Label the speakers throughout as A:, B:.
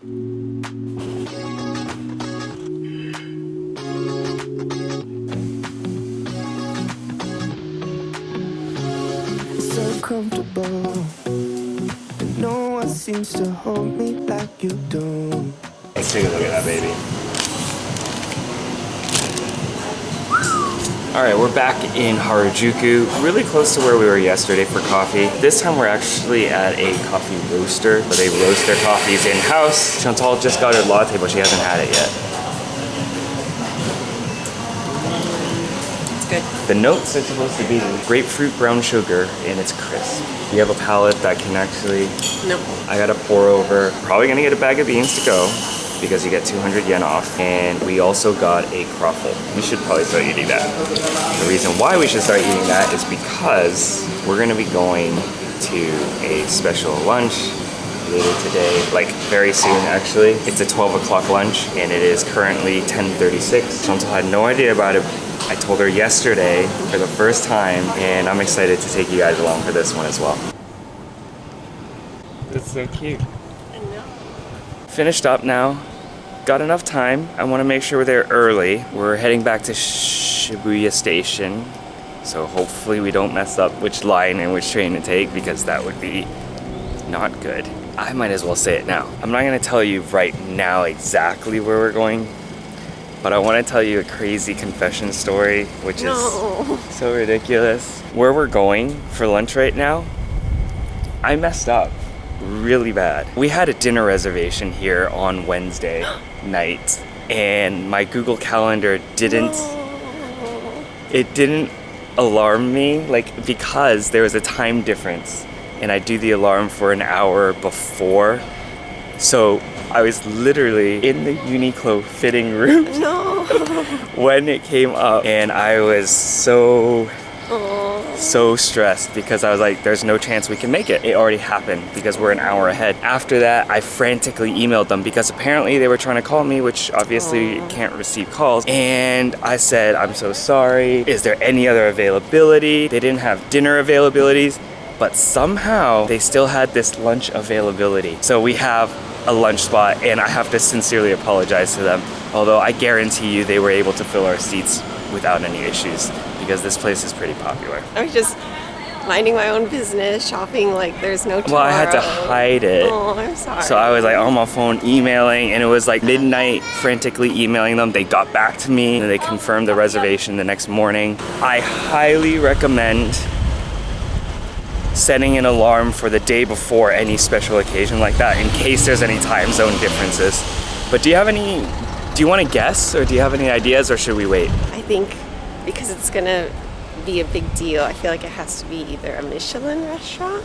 A: So comfortable, but no one seems to hold me like you do.
B: Let's take a look at that baby. Alright, we're back in Harajuku, really close to where we were yesterday for coffee. This time we're actually at a coffee roaster, where they roast their coffees in-house. Chantal just got her latte, but she hasn't had it yet.
C: It's good.
B: The notes are supposed to be grapefruit brown sugar, and it's crisp. You have a palette that can actually...
C: Nope.
B: I got a pour over. Probably gonna get a bag of beans to go, because you get 200 yen off. And we also got a croffle. We should probably start eating that. The reason why we should start eating that is because we're gonna be going to a special lunch later today, like very soon actually. It's a 12 o'clock lunch and it is currently 10:36. Chantal had no idea about it. I told her yesterday for the first time, and I'm excited to take you guys along for this one as well. That's so cute.
C: I know.
B: Finished up now. Got enough time. I want to make sure we're there early. We're heading back to Shibuya station, so hopefully we don't mess up which line and which train to take, because that would be not good. I might as well say it now. I'm not going to tell you right now exactly where we're going, but I want to tell you a crazy confession story, which is so ridiculous. Where we're going for lunch right now, I messed up really bad. We had a dinner reservation here on Wednesday night, and my Google Calendar didn't alarm me, like, because there was a time difference and I do the alarm for an hour before. So I was literally in the Uniqlo fitting room when it came up, and I was so stressed because I was like, there's no chance we can make it. It already happened because we're an hour ahead. After that, I frantically emailed them because apparently they were trying to call me, which obviously can't receive calls. And I said, I'm so sorry. Is there any other availability? They didn't have dinner availabilities, but somehow they still had this lunch availability. So we have a lunch spot, and I have to sincerely apologize to them. Although I guarantee you they were able to fill our seats without any issues, because this place is pretty popular.
C: I was just minding my own business, shopping like there's no tomorrow.
B: Well, I had to hide it.
C: Oh, I'm sorry.
B: So I was like on my phone emailing, and it was like midnight, frantically emailing them. They got back to me, and they confirmed the reservation the next morning. I highly recommend setting an alarm for the day before any special occasion like that, in case there's any time zone differences. But do you want to guess, or do you have any ideas, or should we wait?
C: I think because it's gonna be a big deal, I feel like it has to be either a Michelin restaurant,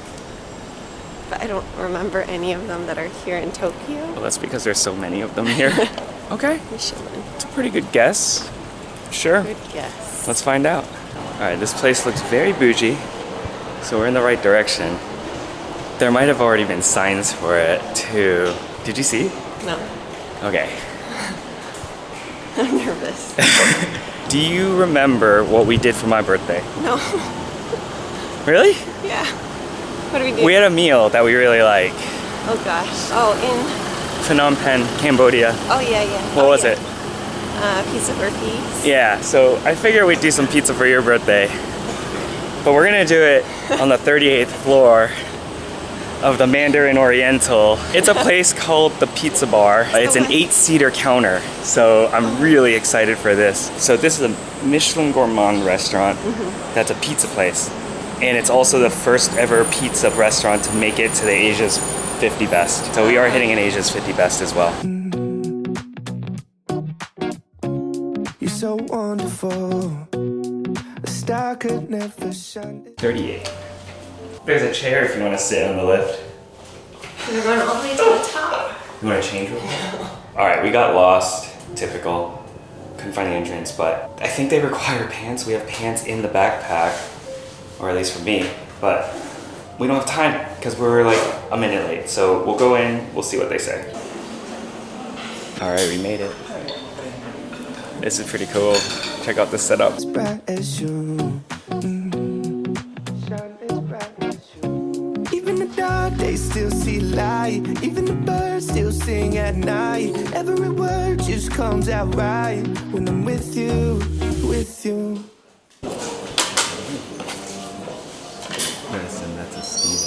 C: but I don't remember any of them that are here in Tokyo.
B: Well, that's because there's so many of them here. Okay.
C: Michelin.
B: It's a pretty good guess. Sure.
C: Good guess.
B: Let's find out. All right, this place looks very bougie, so we're in the right direction. There might have already been signs for it too. Did you see?
C: No.
B: Okay.
C: I'm nervous.
B: Do you remember what we did for my birthday?
C: No.
B: Really?
C: Yeah. What do we do?
B: We had a meal that we really like.
C: Oh gosh. Oh, in
B: Phnom Penh, Cambodia.
C: Oh yeah, yeah.
B: What was it?
C: Pizza burpees.
B: Yeah, so I figured we'd do some pizza for your birthday. But we're gonna do it on the 38th floor of the Mandarin Oriental. It's a place called the Pizza Bar. It's an 8-seater counter, so I'm really excited for this. So this is a Michelin Gourmand restaurant. That's a pizza place. And it's also the first ever pizza restaurant to make it to the Asia's 50 best. So we are hitting an Asia's 50 best as well.
A: You're so wonderful. A star could never shine.
B: 38. There's a chair if you want to sit on the lift.
C: We're going all the way to the top.
B: You want to change room? All right, we got lost. Typical. Couldn't find the entrance, but I think they require pants. We have pants in the backpack, or at least for me, but we don't have time because we're like a minute late. So we'll go in, we'll see what they say. All right, we made it. This is pretty cool. Check out the setup.
A: As bright as you. Shine as bright as you. Even the dark, they still see light. right. Even the birds still sing at night. Every word just comes out right when I'm with you, with you.
B: Listen, that's a Steven.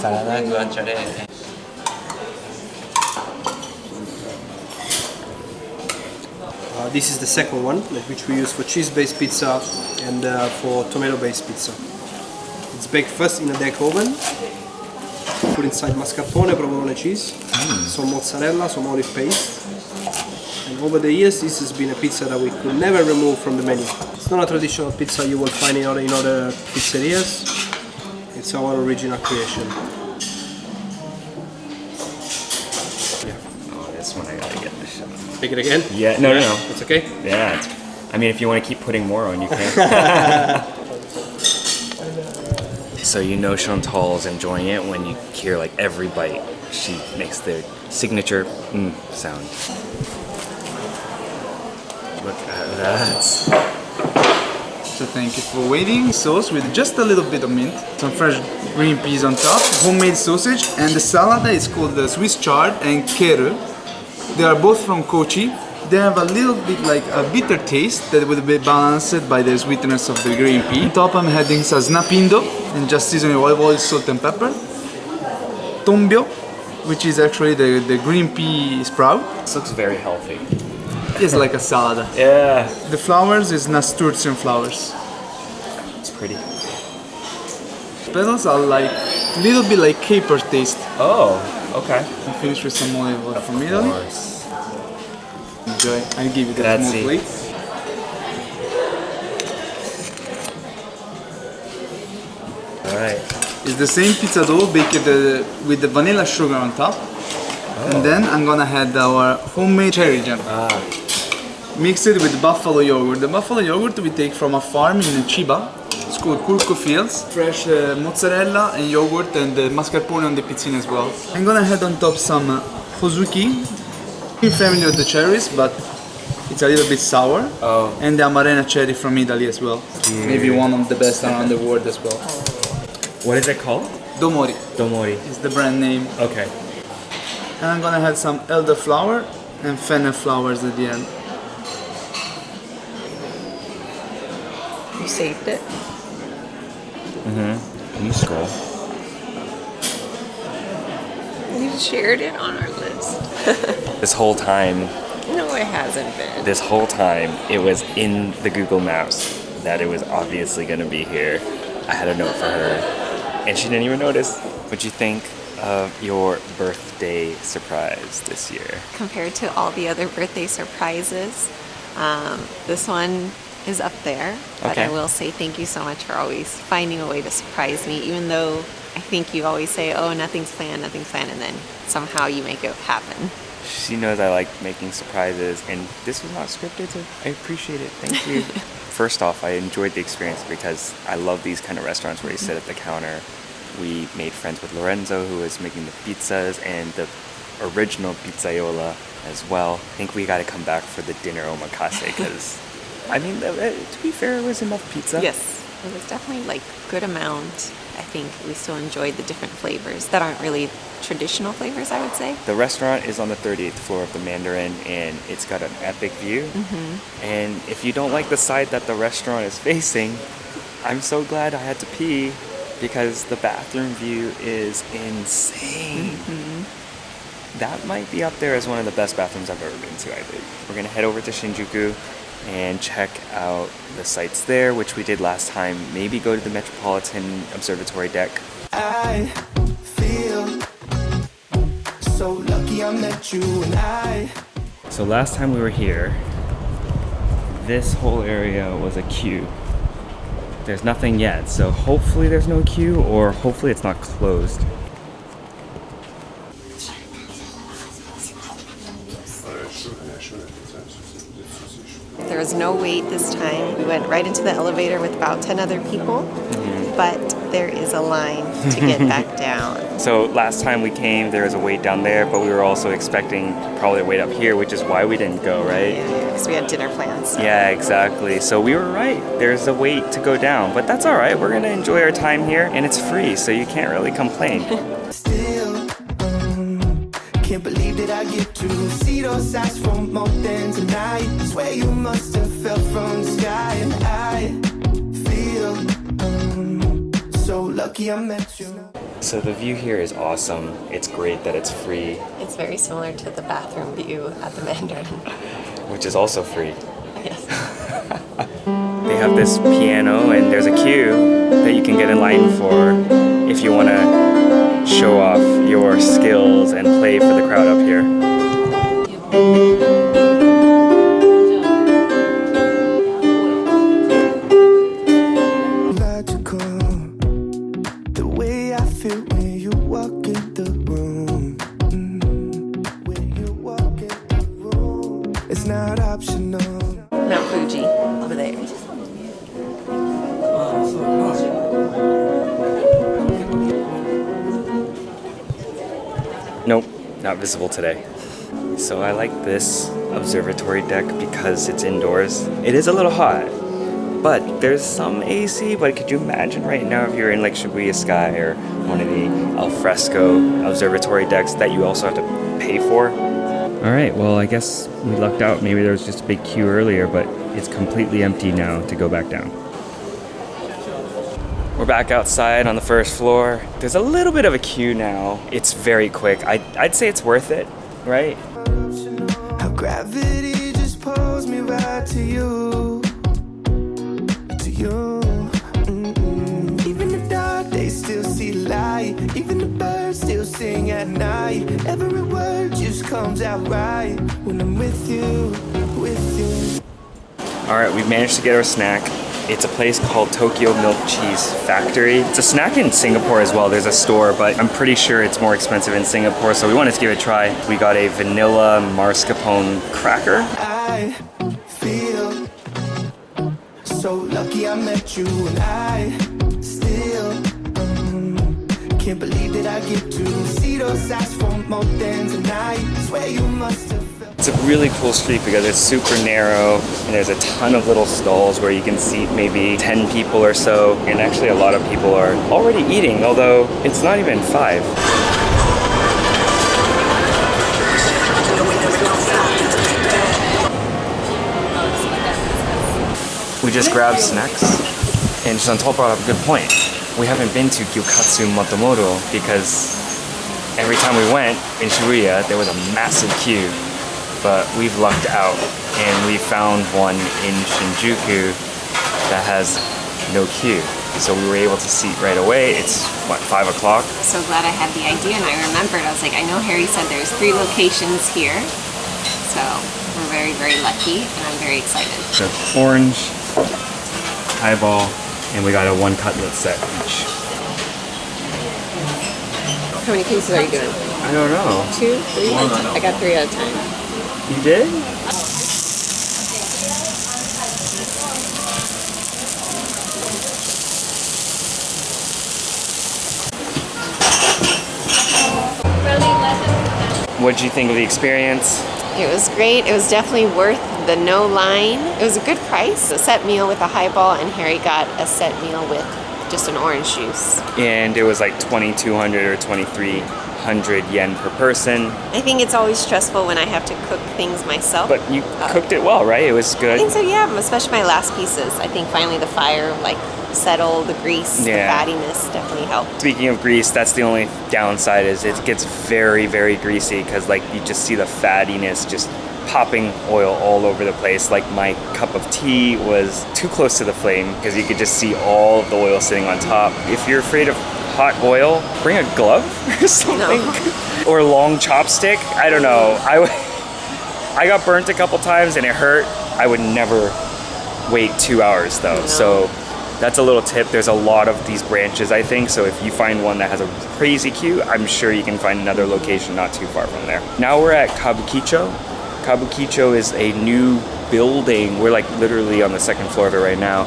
B: Salada, guanciale.
D: This is the second one, which we use for cheese-based pizza and for tomato-based pizza. It's baked first in a deck oven. Put inside mascarpone, provolone cheese, some mozzarella, some olive paste. And over the years, this has been a pizza that we could never remove from the menu. It's not a traditional pizza you will find in other pizzerias. It's our original creation.
B: Oh, this one I gotta get the shot.
D: Take it again?
B: Yeah, no.
D: It's okay?
B: Yeah, I mean, if you want to keep putting more on, you can. So you know Chantal's enjoying it when you hear like every bite. She makes the signature sound. Look at that.
E: So thank you for waiting. Sauce with just a little bit of mint, some fresh green peas on top, homemade sausage, and the salad is called the Swiss chard and keru. They are both from Kochi. They have a little bit like a bitter taste that will be balanced by the sweetness of the green pea. On top I'm adding some snapindo and just seasoning olive oil, salt and pepper. Tombio, which is actually the green pea sprout.
B: This looks very healthy.
E: It's like a salad.
B: Yeah.
E: The flowers is nasturtium flowers.
B: It's pretty.
E: Petals are like a little bit like caper taste.
B: Oh, okay.
E: And finish with some olive oil from Italy. Enjoy. I'll give you the small
B: Grazie.
E: plate.
B: Alright.
E: It's the same pizza dough baked with the vanilla sugar on top. And then I'm gonna add our homemade cherry jam. Mix it with buffalo yogurt. The buffalo yogurt we take from a farm in Chiba. It's called Kurko Fields. Fresh mozzarella and yogurt and mascarpone on the pizzine as well. I'm gonna add on top some hozuki. I'm familiar with the cherries, but it's a little bit sour.
B: Oh.
E: And the amarena cherry from Italy as well. Maybe one of the best around the world as well.
B: What is it called?
E: Domori
B: Domori.
E: is the brand name.
B: Okay.
E: And I'm gonna add some elderflower and fennel flowers at the end.
C: You saved it?
B: Can you scroll?
C: You shared it on our list.
B: This whole time,
C: No, it hasn't been.
B: it was in the Google Maps that it was obviously going to be here. I had a note for her, and she didn't even notice. What'd you think of your birthday surprise this year?
C: Compared to all the other birthday surprises, this one is up there. But
B: Okay.
C: I will say thank you so much for always finding a way to surprise me, even though I think you always say, oh, nothing's planned, and then somehow you make it happen.
B: She knows I like making surprises, and this was not scripted, so I appreciate it. Thank you. First off, I enjoyed the experience because I love these kind of restaurants where you sit at the counter. We made friends with Lorenzo, who was making the pizzas and the original pizzaiola as well. I think we got to come back for the dinner omakase because, I mean, to be fair, it was enough pizza.
C: Yes, it was definitely like good amount. I think we still enjoyed the different flavors that aren't really traditional flavors, I would say.
B: The restaurant is on the 38th floor of the Mandarin, and it's got an epic view. And if you don't like the side that the restaurant is facing, I'm so glad I had to pee because the bathroom view is insane. That might be up there as one of the best bathrooms I've ever been to, I think. We're gonna head over to Shinjuku and check out the sites there, which we did last time. Maybe go to the Metropolitan Observatory deck.
A: I feel so lucky I met you and I.
B: So last time we were here, this whole area was a queue there's nothing yet. So hopefully there's no queue, or hopefully it's not closed.
C: There was no wait this time. We went right into the elevator with about 10 other people, but there is a line to get back down.
B: So last time we came, there was a wait down there, but we were also expecting probably a wait up here, which is why we didn't go, right?
C: Yeah, because we had dinner plans.
B: Yeah, exactly. So we were right. There's a wait to go down, but that's all right. We're gonna enjoy our time here, and it's free, so you can't really complain.
A: Still, can't believe that I get to see those eyes for more than tonight. Swear you must have fell from the sky, and I feel so lucky I met you.
B: So the view here is awesome. It's great that it's free,
C: It's very similar to the bathroom view at the Mandarin.
B: which is also free.
C: Yes.
B: They have this piano, and there's a queue that you can get in line for if you want to show off your skills and play for the crowd up here.
A: Magical, the way I feel when you walk in the room. When you walk in the room, it's not optional.
C: Mount Fuji, over there.
B: Nope, not visible today. So I like this observatory deck because it's indoors. It is a little hot, but there's some AC, but could you imagine right now if you're in like Shibuya Sky or one of the alfresco observatory decks that you also have to pay for? All right, well, I guess we lucked out. Maybe there was just a big queue earlier, but it's completely empty now to go back down. We're back outside on the first floor. There's a little bit of a queue now. It's very quick. I'd say it's worth it, right?
A: How gravity just pulls me right to you. To you. Even the dark, they still see light. Even the birds still sing at night. Every word just comes out right when I'm with you, with you.
B: All right, we've managed to get our snack. It's a place called Tokyo Milk Cheese Factory. It's a snack in Singapore as well. There's a store, but I'm pretty sure it's more expensive in Singapore, so we wanted to give it a try. We got a vanilla mascarpone cracker.
A: I feel so lucky I met you, and I still can't believe that I get to see those eyes for more than tonight. Swear you must have felt.
B: It's a really cool street because it's super narrow and there's a ton of little stalls where you can seat maybe 10 people or so, and actually a lot of people are already eating, although it's not even 5. We just grabbed snacks, and Chantal brought up a good point. We haven't been to Gyukatsu Motomura because every time we went in Shibuya there was a massive queue. But we've lucked out and we found one in Shinjuku that has no queue. So we were able to seat right away. It's, what, 5 o'clock?
C: So glad I had the idea and I remembered. I was like, I know Harry said there's 3 locations here. So we're very, very lucky and I'm very excited.
B: So orange, highball, and we got a 1 cutlet set each.
C: How many pieces are you doing?
B: I don't know.
C: 2, 3? I got 3 at a time.
B: You did? What did you think of the experience?
C: It was great. It was definitely worth the no line. It was a good price. A set meal with a highball, and Harry got a set meal with just an orange juice.
B: And it was like 2,200 or 2,300 yen per person.
C: I think it's always stressful when I have to cook things myself.
B: But you cooked it well, right? It was good.
C: I think so, yeah. Especially my last pieces. I think finally the fire settled, the grease, the fattiness definitely helped.
B: Speaking of grease, that's the only downside is it gets very, very greasy because you just see the fattiness just popping oil all over the place. Like my cup of tea was too close to the flame because you could just see all of the oil sitting on top. If you're afraid of hot oil, bring a glove or something. No. Or a long chopstick. I don't know. I got burnt a couple times and it hurt. I would never wait 2 hours though. No. So That's a little tip. There's a lot of these branches, I think, so if you find one that has a crazy queue, I'm sure you can find another location not too far from there. Now we're at Kabukicho. Kabukicho is a new building. We're like literally on the second floor of it right now.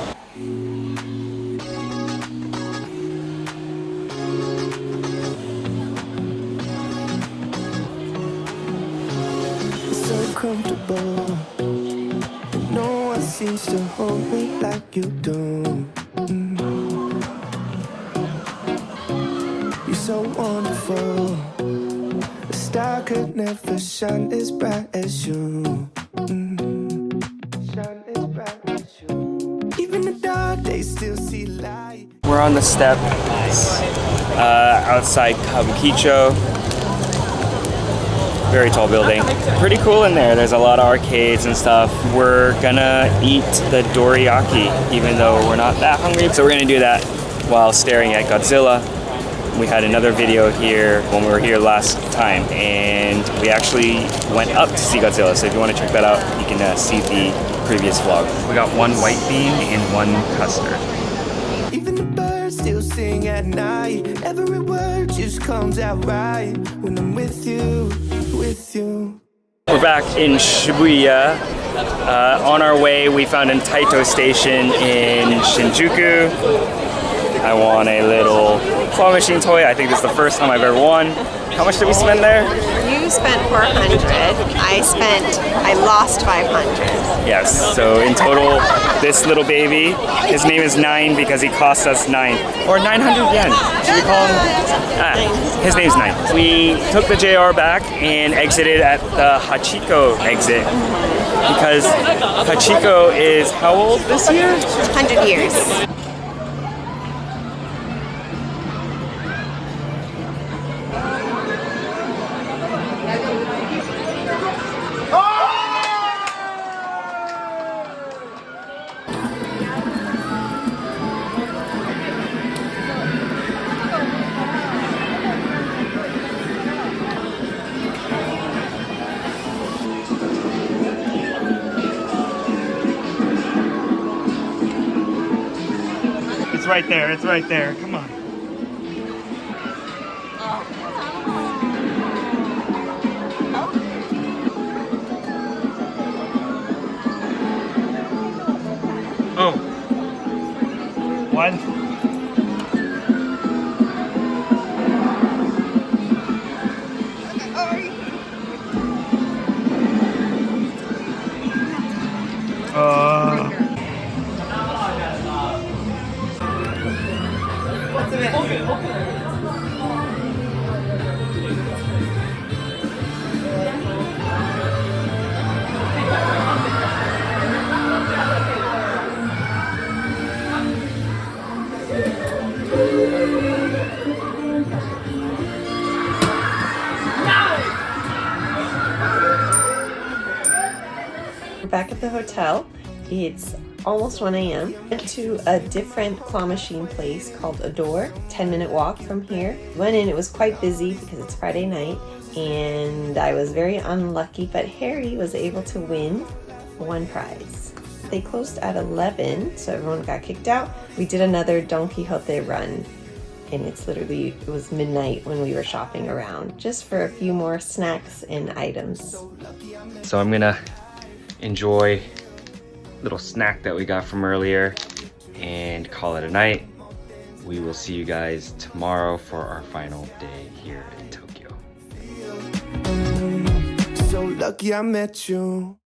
A: So comfortable, no one seems to hold me like you do. You're so wonderful, a star could never shine as bright as you. Shine as bright as you. Even the dark days still see light.
B: We're on the steps outside Kabukicho. Very tall building. Pretty cool in there. There's a lot of arcades and stuff. We're gonna eat the dorayaki, even though we're not that hungry. So we're gonna do that while staring at Godzilla. We had another video here when we were here last time, and we actually went up to see Godzilla. So if you want to check that out, you can see the previous vlog. We got one white bean and one custard.
A: Even the birds still sing at night. Every word just comes out right when I'm with you, with you.
B: We're back in Shibuya. On our way, we found a Taito station in Shinjuku. I won a little claw machine toy. I think this is the first time I've ever won. How much did we spend there?
C: You spent 400. I lost 500.
B: Yes, so in total, this little baby, his name is 9 because he cost us 9. Or 900 yen. Should we call him? His name's 9. We took the JR back and exited at the Hachiko exit. Because Hachiko is how old this year?
C: 100 years.
B: It's right there, it's right there. Come on. Oh. What?
C: We're back at the hotel. It's almost 1 a.m. Went to a different claw machine place called Adore, 10-minute walk from here. Went in, it was quite busy because it's Friday night, and I was very unlucky, but Harry was able to win one prize. They closed at 11, so everyone got kicked out. We did another Don Quijote run, and it was midnight when we were shopping around, just for a few more snacks and items.
B: So I'm gonna enjoy little snack that we got from earlier and call it a night. We will see you guys tomorrow for our final day here in Tokyo.
A: So lucky I met you.